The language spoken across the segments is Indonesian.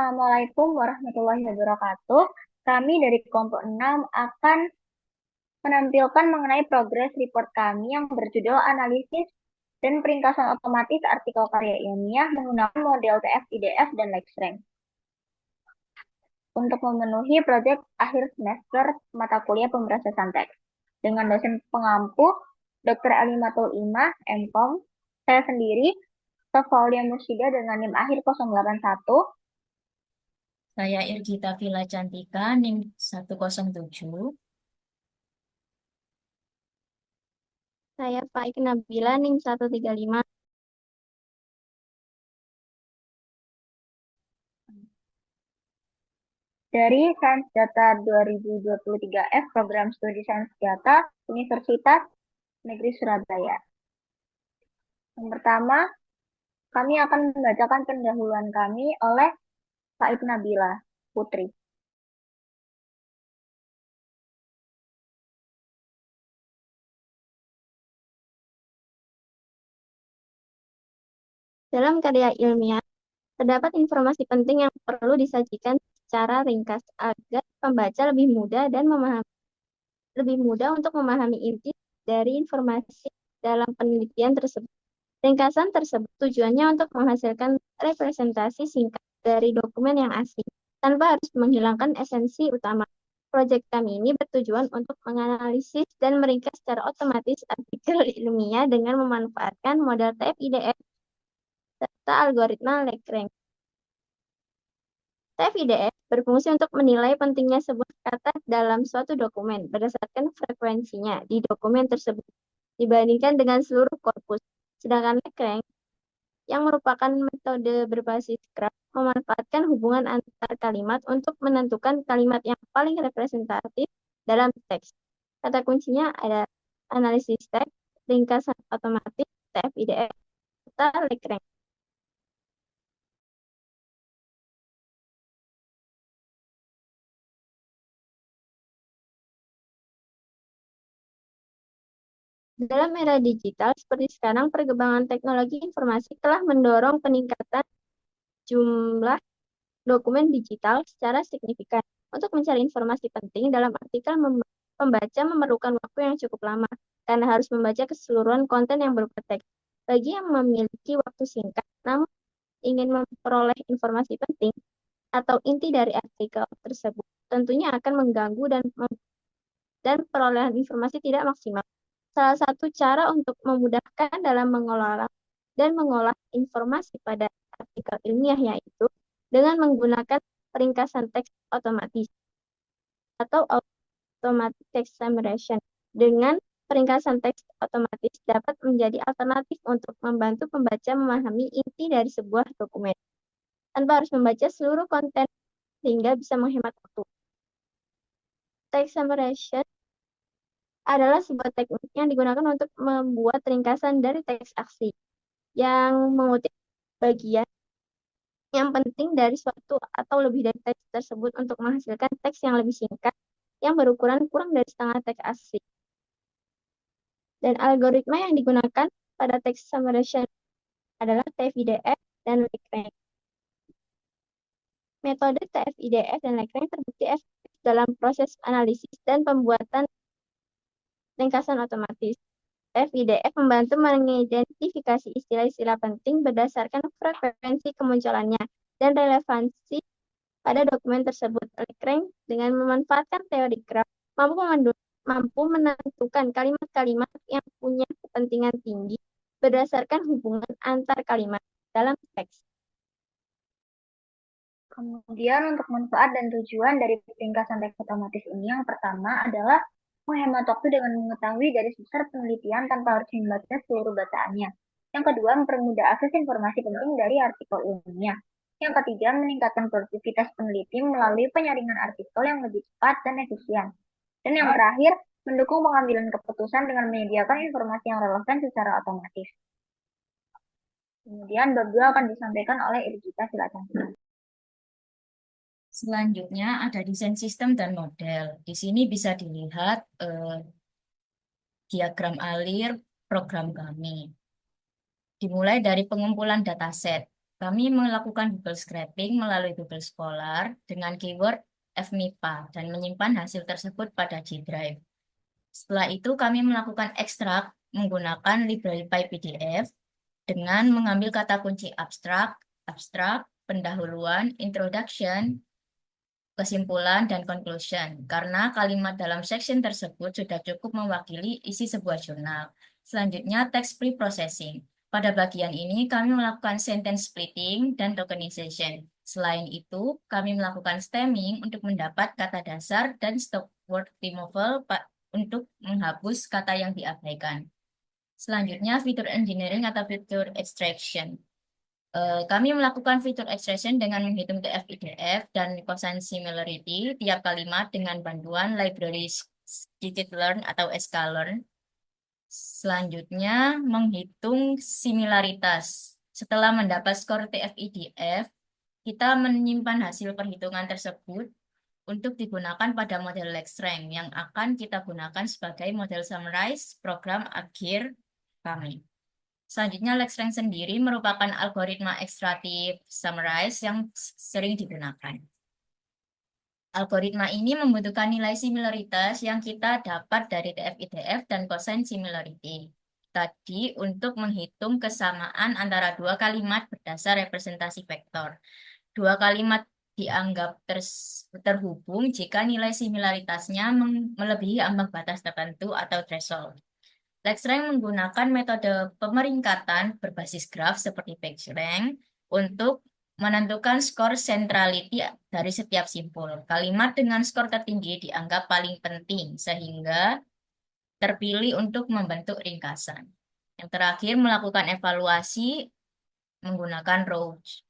Assalamualaikum warahmatullahi wabarakatuh. Kami dari kelompok 6 akan menampilkan mengenai progres report kami yang berjudul Analisis dan Peringkasan Otomatis Artikel Karya Ilmiah menggunakan model TF-IDF dan LexRank untuk memenuhi proyek akhir semester mata kuliah pemrosesan teks. Dengan dosen pengampu Dr. Alimatul Imah, MKOM, saya sendiri, Tafaulia Mursida dengan NIM akhir 081. Saya Irgita Villa Cantika, NIM 107. Saya Faik Nabila, NIM 135. Dari Sains Data 2023F Program Studi Sains Data Universitas Negeri Surabaya. Yang pertama, kami akan membacakan pendahuluan kami oleh Faik Nabila Putri. Dalam karya ilmiah, terdapat informasi penting yang perlu disajikan secara ringkas agar pembaca lebih mudah untuk memahami inti dari informasi dalam penelitian tersebut. Ringkasan tersebut tujuannya untuk menghasilkan representasi singkat dari dokumen yang asli, tanpa harus menghilangkan esensi utama. Proyek kami ini bertujuan untuk menganalisis dan meringkas secara otomatis artikel ilmiah dengan memanfaatkan model TF-IDF serta algoritma LexRank. TF-IDF berfungsi untuk menilai pentingnya sebuah kata dalam suatu dokumen berdasarkan frekuensinya di dokumen tersebut dibandingkan dengan seluruh korpus. Sedangkan LexRank yang merupakan metode berbasis graf memanfaatkan hubungan antar kalimat untuk menentukan kalimat yang paling representatif dalam teks. Kata kuncinya ada analisis teks, ringkasan otomatis, TF-IDF, serta LexRank. Dalam era digital seperti sekarang, perkembangan teknologi informasi telah mendorong peningkatan jumlah dokumen digital secara signifikan. Untuk mencari informasi penting dalam artikel, pembaca memerlukan waktu yang cukup lama karena harus membaca keseluruhan konten yang berupa teks. Bagi yang memiliki waktu singkat, namun ingin memperoleh informasi penting atau inti dari artikel tersebut, tentunya akan mengganggu dan perolehan informasi tidak maksimal. Salah satu cara untuk memudahkan dalam mengelola dan mengolah informasi pada artikel ilmiah yaitu dengan menggunakan peringkasan teks otomatis atau automatic text summarization. Dengan peringkasan teks otomatis dapat menjadi alternatif untuk membantu pembaca memahami inti dari sebuah dokumen tanpa harus membaca seluruh konten sehingga bisa menghemat waktu. Text summarization adalah sebuah teknik yang digunakan untuk membuat ringkasan dari teks asli yang mengutip bagian yang penting dari suatu atau lebih dari teks tersebut untuk menghasilkan teks yang lebih singkat yang berukuran kurang dari setengah teks asli. Dan algoritma yang digunakan pada teks summarization adalah TF-IDF dan LexRank. Metode TF-IDF dan LexRank terbukti efektif dalam proses analisis dan pembuatan ringkasan otomatis. TF-IDF membantu mengidentifikasi istilah-istilah penting berdasarkan frekuensi kemunculannya dan relevansi pada dokumen tersebut. LexRank dengan memanfaatkan teori graf mampu menentukan kalimat-kalimat yang punya kepentingan tinggi berdasarkan hubungan antar kalimat dalam teks. Kemudian untuk manfaat dan tujuan dari peringkasan teks otomatis ini yang pertama adalah menghemat waktu dengan mengetahui garis besar penelitian tanpa harus membaca seluruh bacaannya. Yang kedua, mempermudah akses informasi penting dari artikel ilmiah. Yang ketiga, meningkatkan produktivitas peneliti melalui penyaringan artikel yang lebih cepat dan efisien. Dan yang terakhir, mendukung pengambilan keputusan dengan menyediakan informasi yang relevan secara otomatis. Kemudian bab 2 akan disampaikan oleh Irgita Villa Cantika. Selanjutnya ada desain sistem dan model. Di sini bisa dilihat diagram alir program kami. Dimulai dari pengumpulan dataset. Kami melakukan Google Scraping melalui Google Scholar dengan keyword FMIPA dan menyimpan hasil tersebut pada G Drive. Setelah itu kami melakukan ekstrak menggunakan library PyPDF dengan mengambil kata kunci abstrak, pendahuluan, introduction, kesimpulan, dan conclusion. Karena kalimat dalam section tersebut sudah cukup mewakili isi sebuah jurnal. Selanjutnya, text pre-processing. Pada bagian ini, kami melakukan sentence splitting dan tokenization. Selain itu, kami melakukan stemming untuk mendapat kata dasar dan stop word removal untuk menghapus kata yang diabaikan. Selanjutnya, fitur engineering atau fitur extraction. Kami melakukan fitur extraction dengan menghitung TF-IDF dan cosine similarity tiap kalimat dengan bantuan library scikit-learn atau sklearn. Selanjutnya, menghitung similaritas. Setelah mendapat skor TF-IDF, kita menyimpan hasil perhitungan tersebut untuk digunakan pada model LexRank yang akan kita gunakan sebagai model summarize program akhir kami. Selanjutnya, LexRank sendiri merupakan algoritma ekstratif summarize yang sering digunakan. Algoritma ini membutuhkan nilai similaritas yang kita dapat dari TF-IDF dan cosine similarity tadi untuk menghitung kesamaan antara dua kalimat berdasar representasi vektor. Dua kalimat dianggap terhubung jika nilai similaritasnya melebihi ambang batas tertentu atau threshold. LexRank menggunakan metode pemeringkatan berbasis graf seperti PageRank untuk menentukan skor centrality dari setiap simpul. Kalimat dengan skor tertinggi dianggap paling penting sehingga terpilih untuk membentuk ringkasan. Yang terakhir, melakukan evaluasi menggunakan Roach.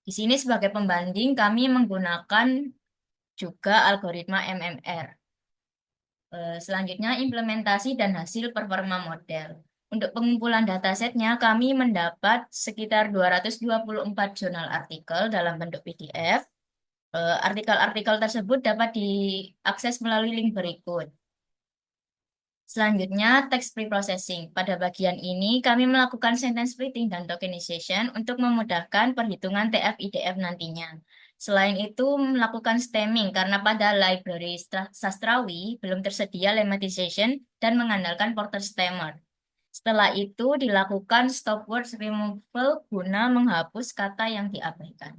Di sini sebagai pembanding kami menggunakan juga algoritma MMR. Selanjutnya, implementasi dan hasil performa model. Untuk pengumpulan datasetnya, kami mendapat sekitar 224 jurnal artikel dalam bentuk PDF. Artikel-artikel tersebut dapat diakses melalui link berikut. Selanjutnya, text preprocessing. Pada bagian ini, kami melakukan sentence splitting dan tokenization untuk memudahkan perhitungan TF-IDF nantinya. Selain itu, melakukan stemming karena pada library sastrawi belum tersedia lemmatization dan mengandalkan Porter stemmer. Setelah itu, dilakukan stop words removal guna menghapus kata yang diabaikan.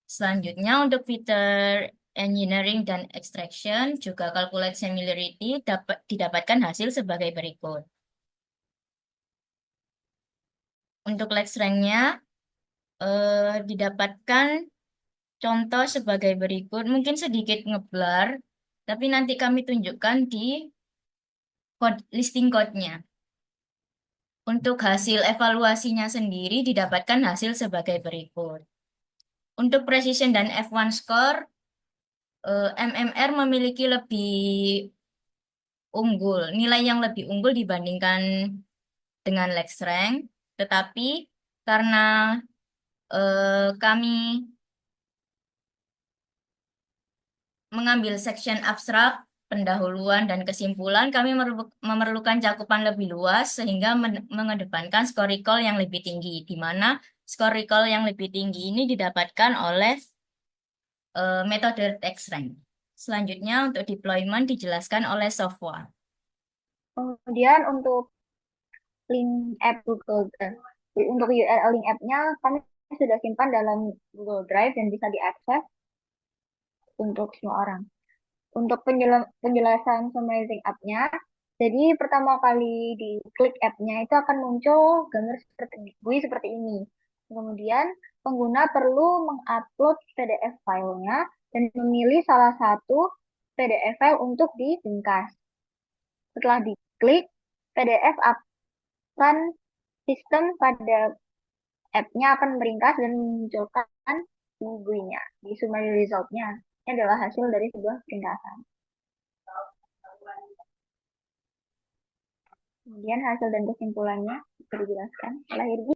Selanjutnya, untuk fitur engineering dan extraction, juga calculate similarity didapatkan hasil sebagai berikut. Untuk LexRank-nya, didapatkan contoh sebagai berikut, mungkin sedikit ngeblur, tapi nanti kami tunjukkan di listing code-nya. Untuk hasil evaluasinya sendiri didapatkan hasil sebagai berikut. Untuk precision dan F1 score, MMR memiliki nilai yang lebih unggul dibandingkan dengan LexRank, tetapi karena kami mengambil section abstrak, pendahuluan, dan kesimpulan, kami memerlukan cakupan lebih luas sehingga mengedepankan skor recall yang lebih tinggi, di mana skor recall yang lebih tinggi ini didapatkan oleh metode TextRank. Selanjutnya, untuk deployment dijelaskan oleh software. Kemudian untuk link app Google, untuk URL link app-nya kami sudah simpan dalam Google Drive dan bisa diakses untuk semua orang. Untuk penjelasan summarizing app-nya, jadi pertama kali diklik app-nya itu akan muncul gambar seperti GUI seperti ini. Kemudian pengguna perlu mengupload PDF filenya dan memilih salah satu PDF file untuk diringkas. Setelah diklik, PDF akan sistem pada app-nya akan meringkas dan memunculkan GUI-nya di summary result-nya. Ini adalah hasil dari sebuah ringkasan. Kemudian hasil dan kesimpulannya bisa dijelaskan oleh Irgi.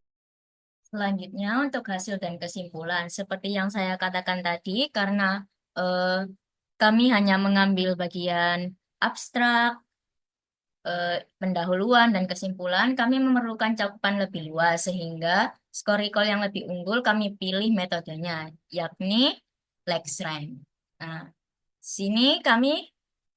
Selanjutnya untuk hasil dan kesimpulan, seperti yang saya katakan tadi, karena kami hanya mengambil bagian abstrak, pendahuluan dan kesimpulan, kami memerlukan cakupan lebih luas sehingga skor recall yang lebih unggul kami pilih metodenya, yakni LexRank. Nah, sini kami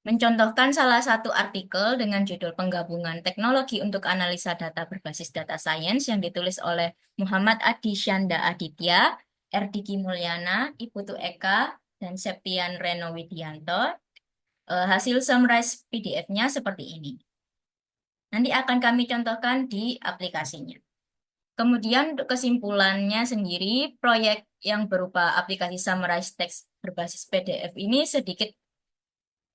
mencontohkan salah satu artikel dengan judul Penggabungan Teknologi untuk Analisa Data Berbasis Data Science yang ditulis oleh Muhammad Adi Syanda Aditya, R. Diki Mulyana, Iputu Eka, dan Septian Reno Widianto. Hasil summarize PDF-nya seperti ini. Nanti akan kami contohkan di aplikasinya. Kemudian untuk kesimpulannya sendiri, proyek yang berupa aplikasi summarize text berbasis PDF ini sedikit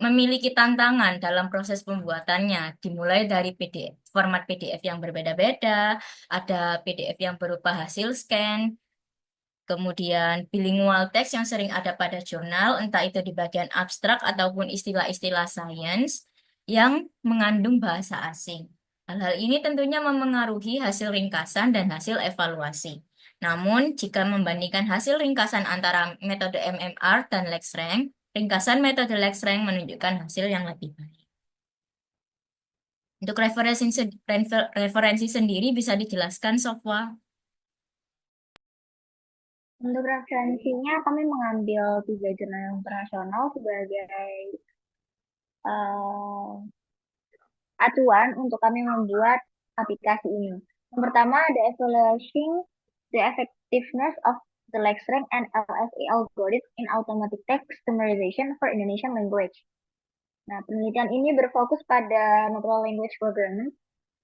memiliki tantangan dalam proses pembuatannya, dimulai dari PDF, format PDF yang berbeda-beda, ada PDF yang berupa hasil scan, kemudian bilingual text yang sering ada pada jurnal, entah itu di bagian abstrak ataupun istilah-istilah sains yang mengandung bahasa asing. Hal-hal ini tentunya memengaruhi hasil ringkasan dan hasil evaluasi. Namun, jika membandingkan hasil ringkasan antara metode MMR dan LexRank, ringkasan metode LexRank menunjukkan hasil yang lebih baik. Untuk referensi sendiri bisa dijelaskan, Sofwa. Untuk referensinya, kami mengambil 3 jurnal internasional sebagai acuan untuk kami membuat aplikasi ini. Yang pertama ada Evaluating the Effectiveness of the LexRank and LSA Algorithm in Automatic Text Summarization for Indonesian Language. Nah, penelitian ini berfokus pada Natural Language Programming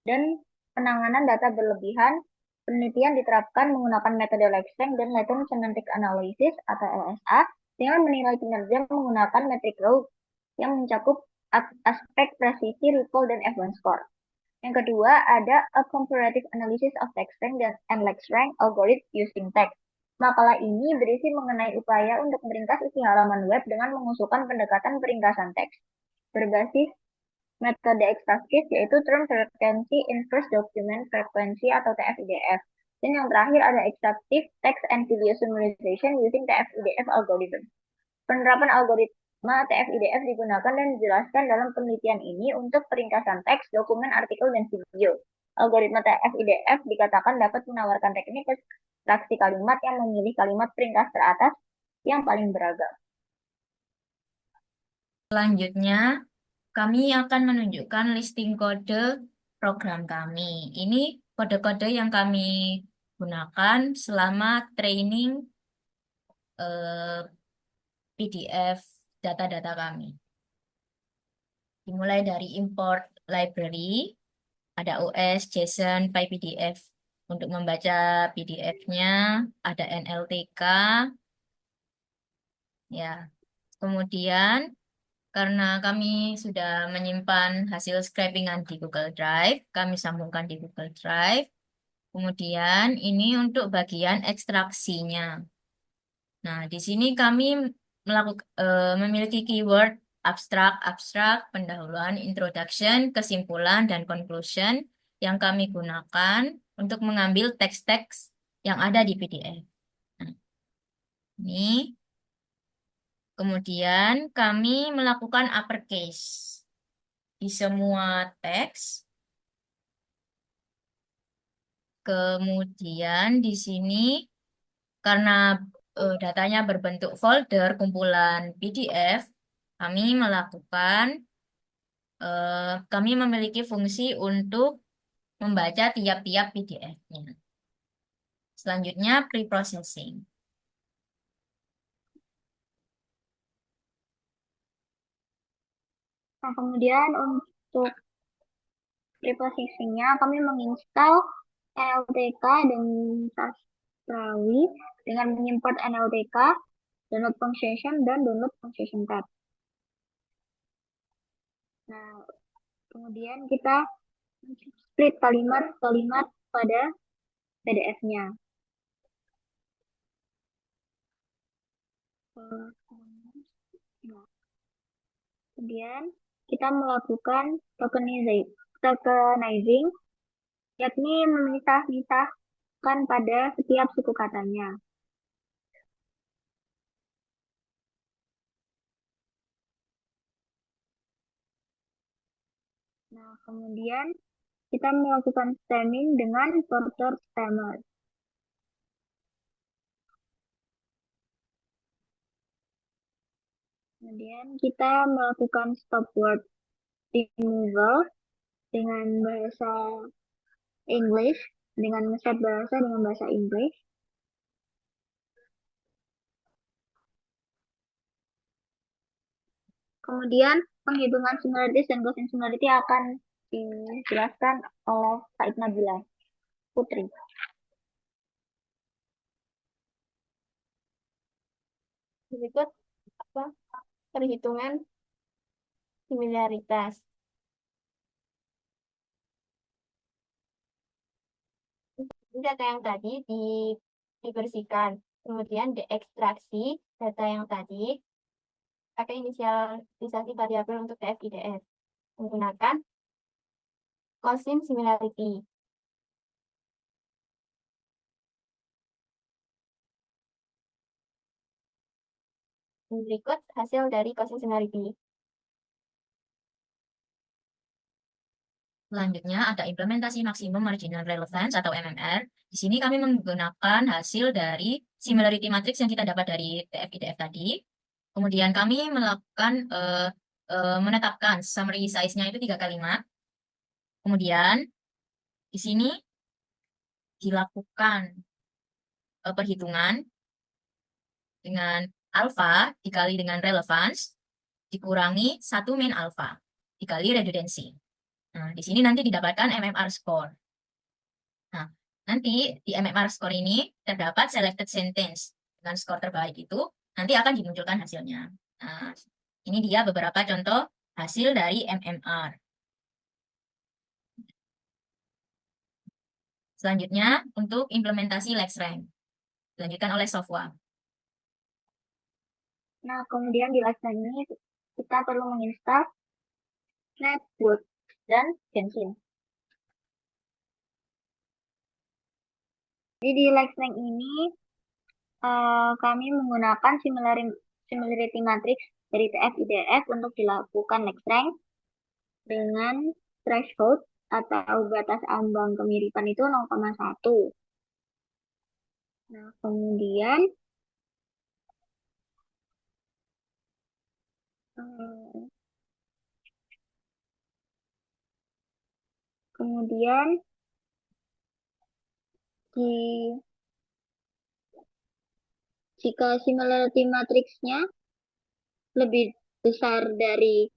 dan penanganan data berlebihan. Penelitian diterapkan menggunakan metode LexRank dan Latent Semantic Analysis atau LSA dengan menilai kinerja menggunakan metrik raw yang mencakup aspek presisi, recall, dan F1 score. Yang kedua ada A Comparative Analysis of LexRank and LexRank Algorithm Using Text. Makalah ini berisi mengenai upaya untuk meringkas isi halaman web dengan mengusulkan pendekatan peringkasan teks berbasis metode ekstraktif yaitu Term Frequency Inverse Document Frequency atau TF-IDF. Dan yang terakhir ada Extractive Text and Video Summarization using TF-IDF Algorithm. Penerapan algoritma TF-IDF digunakan dan dijelaskan dalam penelitian ini untuk peringkasan teks, dokumen, artikel, dan video. Algoritma TF-IDF dikatakan dapat menawarkan teknik ekstraksi kalimat yang memilih kalimat peringkas teratas yang paling beragam. Selanjutnya, kami akan menunjukkan listing kode program kami. Ini kode-kode yang kami gunakan selama training PDF data-data kami. Dimulai dari import library, ada OS, JSON, PyPDF. Untuk membaca PDF-nya, ada NLTK. Ya, kemudian karena kami sudah menyimpan hasil scrapingan di Google Drive, kami sambungkan di Google Drive. Kemudian ini untuk bagian ekstraksinya. Nah, di sini kami memiliki keyword abstrak, pendahuluan, introduction, kesimpulan, dan conclusion yang kami gunakan untuk mengambil teks-teks yang ada di PDF. Nah, ini. Kemudian kami melakukan uppercase di semua teks. Kemudian di sini karena datanya berbentuk folder kumpulan PDF, kami memiliki fungsi untuk membaca tiap-tiap PDF-nya. Selanjutnya pre-processing. Nah, kemudian untuk preprocessingnya kami menginstal NLTK dan Sastrawi dengan mengimport NLTK, download function, dan download function tab. Nah, kemudian kita split kalimat-kalimat pada PDF-nya. Kemudian kita melakukan tokenizing, yakni memisah-misahkan pada setiap suku katanya. Nah, Nah, kemudian kita melakukan stemming dengan Porter stemmer. Kemudian kita melakukan stop word removal dengan bahasa English, dengan set bahasa dengan bahasa Inggris. Kemudian penghitungan similarities dan closing similarity akan dijelaskan oleh Said Nabila Putri. Berikut perhitungan similaritas. Data yang tadi dibersihkan, kemudian diekstraksi data yang tadi pakai inisialisasi variabel untuk TF-IDF menggunakan Cosin similarity. Berikut hasil dari Cosin similarity. Selanjutnya ada implementasi maksimum marginal relevance atau MMR. Di sini kami menggunakan hasil dari similarity matrix yang kita dapat dari TF-IDF tadi. Kemudian kami melakukan menetapkan summary size-nya itu 3 kalimat. Kemudian di sini dilakukan perhitungan dengan alpha dikali dengan relevance dikurangi 1 min alpha dikali redundancy. Nah, di sini nanti didapatkan MMR score. Nah, nanti di MMR score ini terdapat selected sentence dengan skor terbaik itu nanti akan dimunculkan hasilnya. Nah, ini dia beberapa contoh hasil dari MMR. Selanjutnya untuk implementasi LexRank dilanjutkan oleh Sofwa. Nah, kemudian di LexRank ini kita perlu menginstal Netbook dan Genshin. Jadi di LexRank ini kami menggunakan similarity matrix dari TF-IDF untuk dilakukan LexRank dengan threshold atau batas ambang kemiripan itu 0,1. Nah, kemudian jika similarity matrixnya lebih besar dari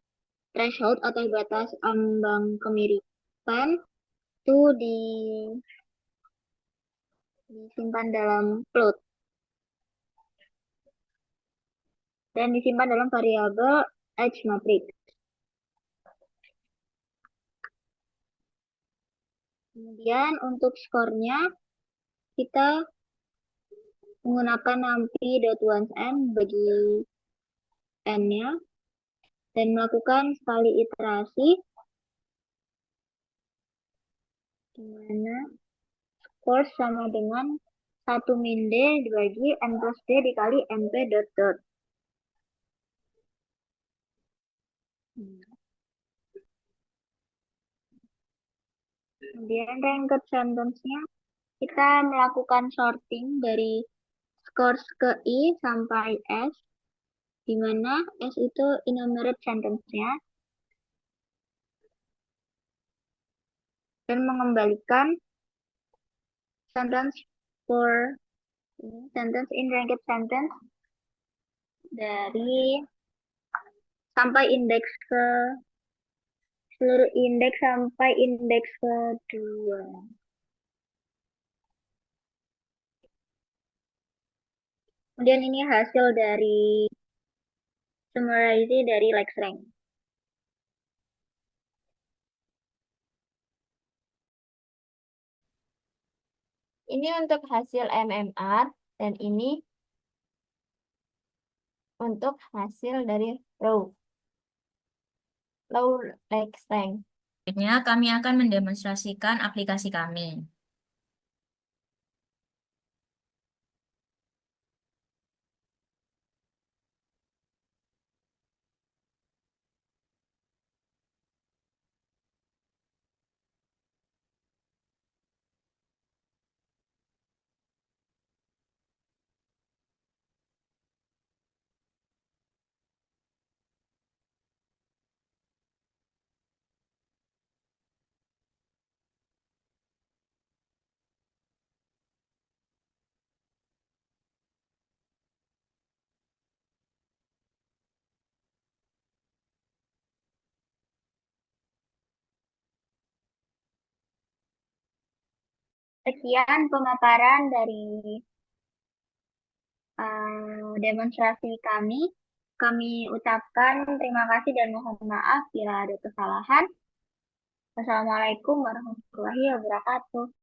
threshold atau batas ambang kemiripan, itu disimpan dalam float dan disimpan dalam variabel H matrix. Kemudian untuk skornya kita menggunakan numpy.onceN bagi n-nya dan melakukan sekali iterasi di mana skor sama dengan 1 min D dibagi n plus D dikali np dot dot. Kemudian ranked sentence-nya kita melakukan sorting dari scores ke I sampai S, di mana S itu enumerate sentence-nya, dan mengembalikan sentence sentence in ranked sentence dari sampai indeks ke seluruh indeks sampai indeks kedua. Kemudian ini hasil dari summary dari LexRank. Ini untuk hasil MMR dan ini untuk hasil dari low LexRank. Selanjutnya kami akan mendemonstrasikan aplikasi kami. Sekian pemaparan dari demonstrasi kami. Kami ucapkan terima kasih dan mohon maaf bila ada kesalahan. Wassalamualaikum warahmatullahi wabarakatuh.